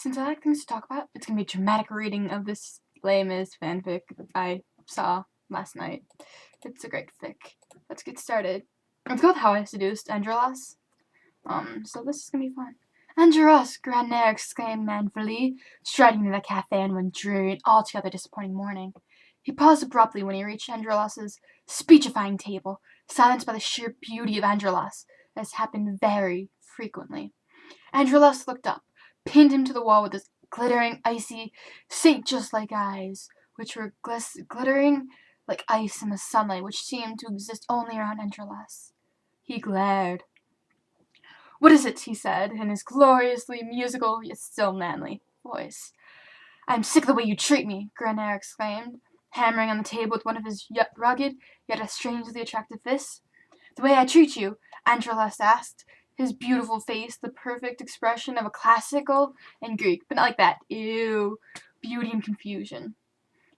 Since I like things to talk about, it's gonna be a dramatic reading of this Les Mis fanfic I saw last night. It's a great fic. Let's get started. It's called How I Seduced Androlas. So this is gonna be fun. Andros! Grandner exclaimed manfully, striding into the cafe on one dreary and altogether disappointing morning. He paused abruptly when he reached Androlos's speechifying table, silenced by the sheer beauty of Androlos, as happened very frequently. Androlos looked up, pinned him to the wall with his glittering, icy, saint-just-like eyes, which were glittering like ice in the sunlight which seemed to exist only around Androlos. He glared. "What is it?" he said, in his gloriously musical, yet still manly, voice. "I'm sick of the way you treat me," Granaire exclaimed, hammering on the table with one of his rugged, yet strangely attractive fists. "The way I treat you?" Androlos asked, his beautiful face the perfect expression of a classical and Greek, but not like that, ew, beauty and confusion.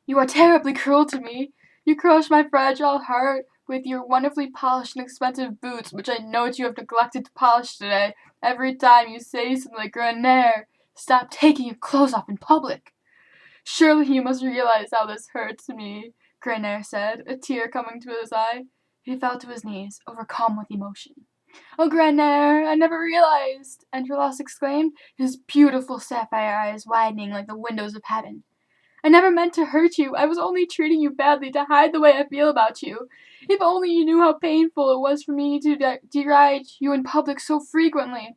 "You are terribly cruel to me. You crush my fragile heart with your wonderfully polished and expensive boots, which I note you have neglected to polish today. Every time you say something like Granaire, stop taking your clothes off in public." "Surely you must realize how this hurts me," Granaire said, a tear coming to his eye. He fell to his knees, overcome with emotion. "Oh, Granaire, I never realized!" Androlos exclaimed, his beautiful sapphire eyes widening like the windows of heaven. "I never meant to hurt you. I was only treating you badly to hide the way I feel about you. If only you knew how painful it was for me to deride you in public so frequently."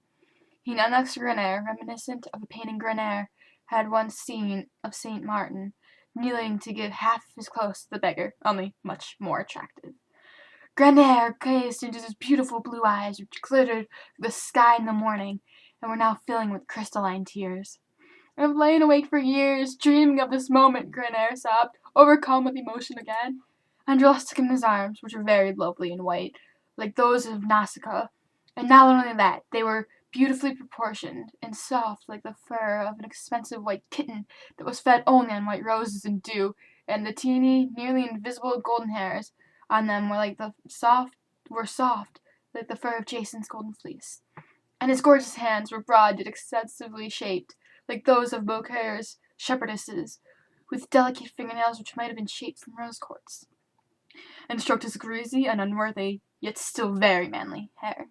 He now next to Granaire, reminiscent of a painting Granaire had once seen of Saint Martin, kneeling to give half his clothes to the beggar, only much more attractive. Granaire gazed into his beautiful blue eyes, which glittered like the sky in the morning, and were now filling with crystalline tears. "I've lain awake for years, dreaming of this moment," Granaire sobbed, overcome with emotion again. Andros took him in his arms, which were very lovely and white, like those of Nausicaa, and not only that, they were beautifully proportioned, and soft like the fur of an expensive white kitten that was fed only on white roses and dew, and the teeny, nearly invisible golden hairs on them were soft like the fur of Jason's golden fleece. And his gorgeous hands were broad yet excessively shaped, like those of Beauclerc's shepherdesses, with delicate fingernails which might have been shaped from rose quartz, and stroked his greasy and unworthy, yet still very manly, hair.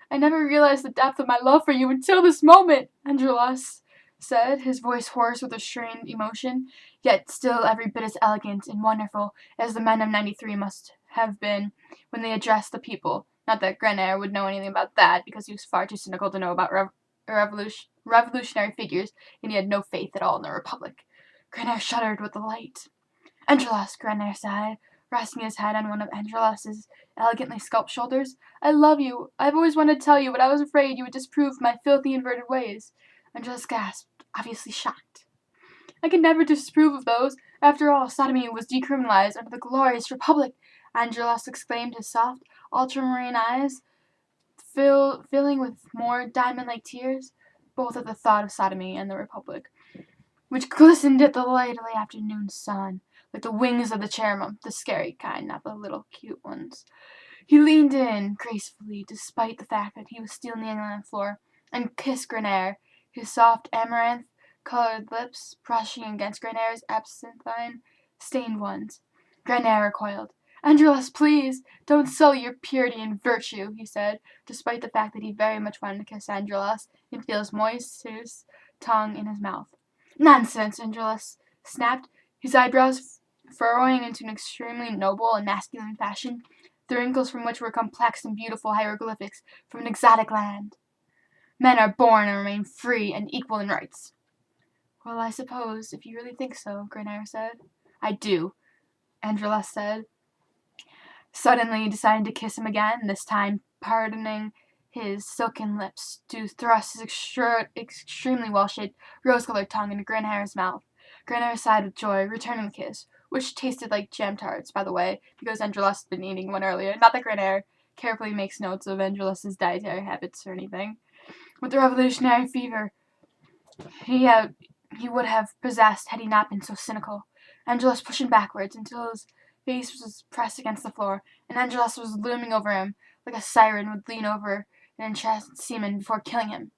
"I never realized the depth of my love for you until this moment," Androlos said, his voice hoarse with a strained emotion, yet still every bit as elegant and wonderful as the men of '93 must have been when they addressed the people. Not that Granaire would know anything about that, because he was far too cynical to know about revolutionary figures, and he had no faith at all in the Republic. Granaire shuddered with delight. "Androlos," Granaire sighed, resting his head on one of Androlos's elegantly sculpted shoulders, "I love you. I've always wanted to tell you, but I was afraid you would disapprove of my filthy, inverted ways." Androlos gasped, obviously shocked. "I can never disapprove of those. After all, sodomy was decriminalized under the glorious Republic," Androlos exclaimed, his soft, ultramarine eyes filling with more diamond-like tears, both at the thought of sodomy and the Republic, which glistened at the light of the afternoon sun, like the wings of the cherubim, the scary kind, not the little cute ones. He leaned in gracefully, despite the fact that he was still kneeling on the floor, and kissed Granaire, his soft amaranth-colored lips brushing against Granaire's absinthe-stained ones. Granaire recoiled. "Androlos, please, don't sully your purity and virtue," he said, despite the fact that he very much wanted to kiss Androlos and feel his moist tongue in his mouth. "Nonsense!" Androlos snapped, his eyebrows furrowing into an extremely noble and masculine fashion, the wrinkles from which were complex and beautiful hieroglyphics from an exotic land. "Men are born and remain free and equal in rights." "Well, I suppose, if you really think so," Granaire said. "I do," Androlos said, suddenly deciding to kiss him again, this time pardoning his silken lips to thrust his extremely well-shaped, rose-colored tongue into Granaire's mouth. Granaire sighed with joy, returning the kiss, which tasted like jam tarts, by the way, because Androlos had been eating one earlier. Not that Granaire carefully makes notes of Androlos's dietary habits or anything. With the revolutionary fever he would have possessed had he not been so cynical. Androlos pushed him backwards until his face was pressed against the floor, and Androlos was looming over him like a siren would lean over an entranced seaman before killing him.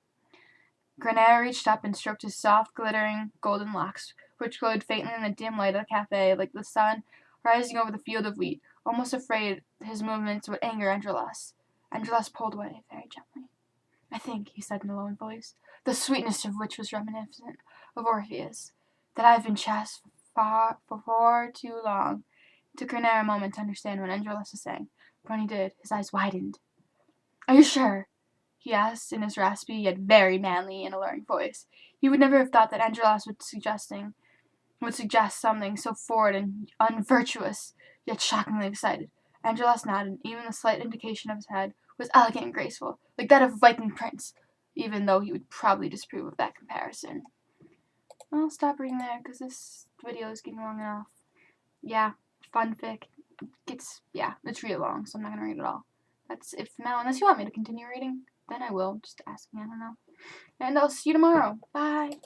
Grenade reached up and stroked his soft, glittering, golden locks, which glowed faintly in the dim light of the cafe like the sun rising over the field of wheat, almost afraid his movements would anger Androlas. Androlas pulled away very gently. I think, he said in a low voice, the sweetness of which was reminiscent of Orpheus, that I have been chaste for far too long. It took Grenade a moment to understand what Androlas was saying, but when he did, his eyes widened. Are you sure? He asked in his raspy yet very manly and alluring voice. He would never have thought that Androlas would suggest something so forward and unvirtuous, yet shockingly excited. Androlas nodded. Even the slight indication of his head was elegant and graceful, like that of a Viking prince, even though he would probably disapprove of that comparison. I'll stop reading there because this video is getting long enough. Yeah, fanfic. It's really long, so I'm not going to read it all. That's it for now. Unless you want me to continue reading, then I will. Just asking, I don't know. And I'll see you tomorrow. Bye.